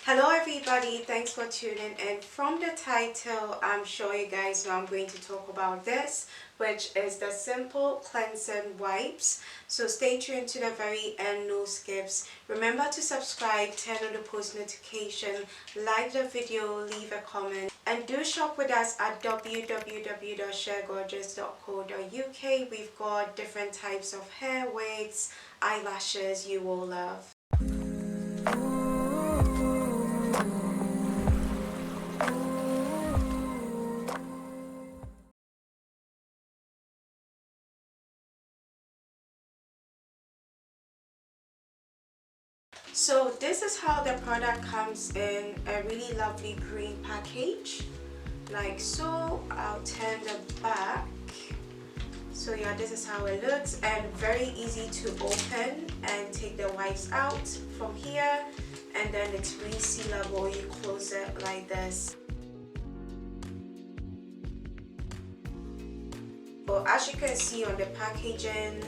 Hello everybody, thanks for tuning in. From the title, I'm sure you guys know I'm going to talk about this, which is the simple cleansing wipes. So stay tuned to the very end, no skips. Remember to subscribe, turn on the post notification, like the video, leave a comment, and do shop with us at www.sharegorgeous.co.uk. We've got different types of hair, wigs, eyelashes you will love. So this is how the product comes in a really lovely green package, like so. I'll turn the back. So yeah, this is how it looks, and very easy to open and take the wipes out from here, and then it's resealable. You close it like this. So as you can see on the packaging,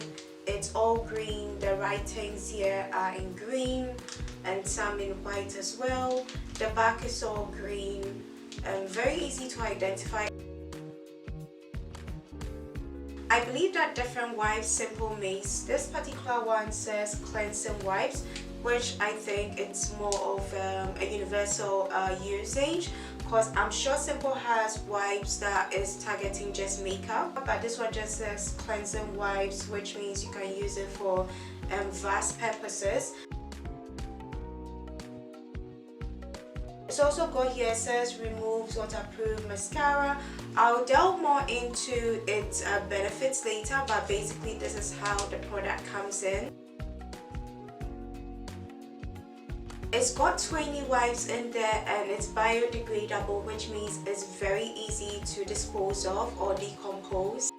it's all green. The writings here are in green and some in white as well. The back is all green and very easy to identify. I believe that different wipes simple makes. This particular one says cleansing wipes, which I think it's more of a universal usage, because I'm sure Simple has wipes that is targeting just makeup, but this one just says cleansing wipes, which means you can use it for vast purposes. It's also got here, it says removes waterproof mascara. I'll delve more into its benefits later, but basically this is how the product comes in. It's got 20 wipes in there and it's biodegradable, which means it's very easy to dispose of or decompose.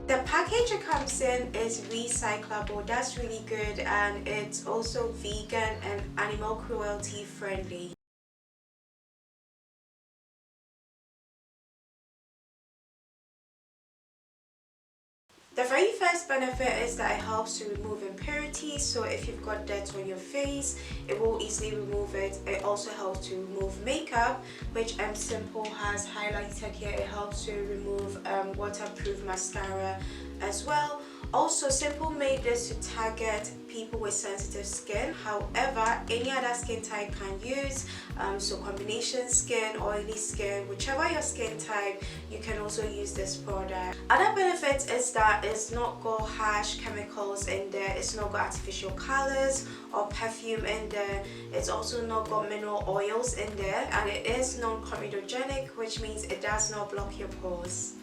The package it comes in is recyclable. That's really good, and it's also vegan and animal cruelty friendly. The very first benefit is that it helps to remove impurities. So if you've got dirt on your face, it will easily remove it. It also helps to remove makeup, which Simple has highlighted here. It helps to remove waterproof mascara as well. Also, Simple made this to target people with sensitive skin. However, any other skin type can use. So combination skin, oily skin, whichever your skin type, you can also use this product. Other benefits is that it's not got harsh chemicals in there. It's not got artificial colors or perfume in there. It's also not got mineral oils in there, and it is non-comedogenic, which means it does not block your pores.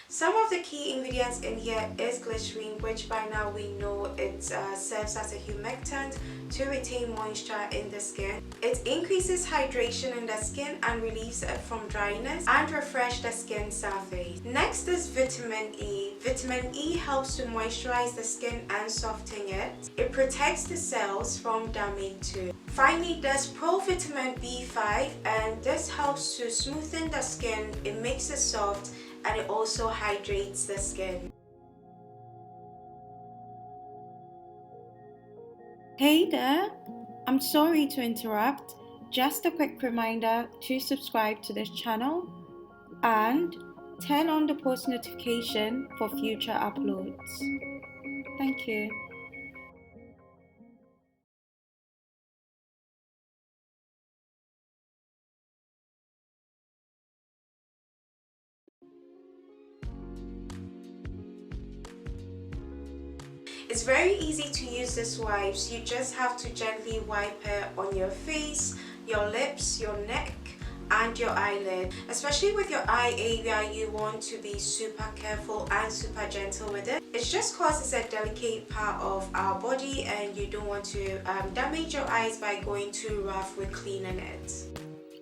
Some of the key ingredients in here is glycerin, which by now we know it serves as a humectant to retain moisture in the skin. It increases hydration in the skin and relieves it from dryness and refresh the skin surface. Next is vitamin E. Vitamin E helps to moisturize the skin and soften it. It protects the cells from damage too. Finally, there's provitamin B5, and this helps to smoothen the skin. It makes it soft, and it also hydrates the skin. Hey there, I'm sorry to interrupt. Just a quick reminder to subscribe to this channel and turn on the post notification for future uploads. Thank you. It's very easy to use this wipes. You just have to gently wipe it on your face, your lips, your neck, and your eyelid. Especially with your eye area, you want to be super careful and super gentle with it. It's just cause it's a delicate part of our body, and you don't want to damage your eyes by going too rough with cleaning it.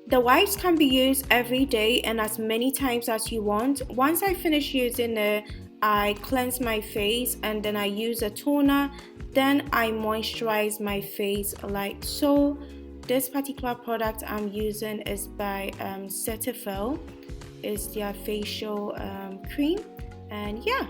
The wipes can be used every day and as many times as you want. Once I finish using it, I cleanse my face and then I use a toner. Then I moisturize my face like so. This particular product I'm using is by Cetaphil. It's their facial cream, and yeah.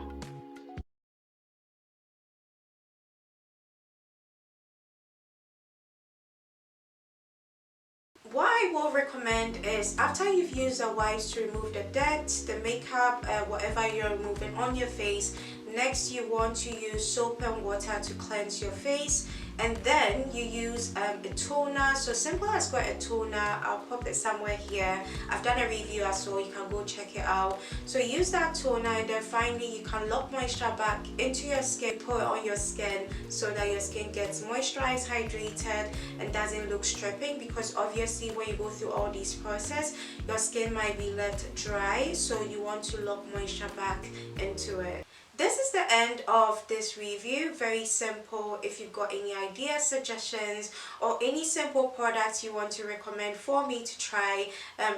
What I will recommend is after you've used the wipes to remove the dirt, the makeup, whatever you're removing on your face, next you want to use soap and water to cleanse your face, and then you use a toner. So simple as got a toner. I'll pop it somewhere here. I've done a review as well, you can go check it out. So use that toner, and then finally you can lock moisture back into your skin, put it on your skin so that your skin gets moisturized, hydrated, and doesn't look stripping, because obviously when you go through all these process your skin might be left dry, so you want to lock moisture back into it. This is the end of this review. Very simple. If you've got any ideas, suggestions, or any simple products you want to recommend for me to try,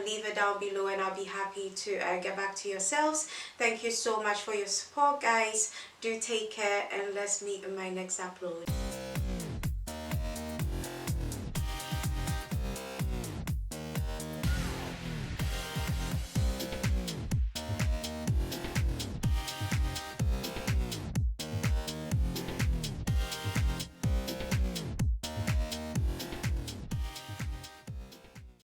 leave it down below and I'll be happy to get back to yourselves. Thank you so much for your support, guys. Do take care, and let's meet in my next upload.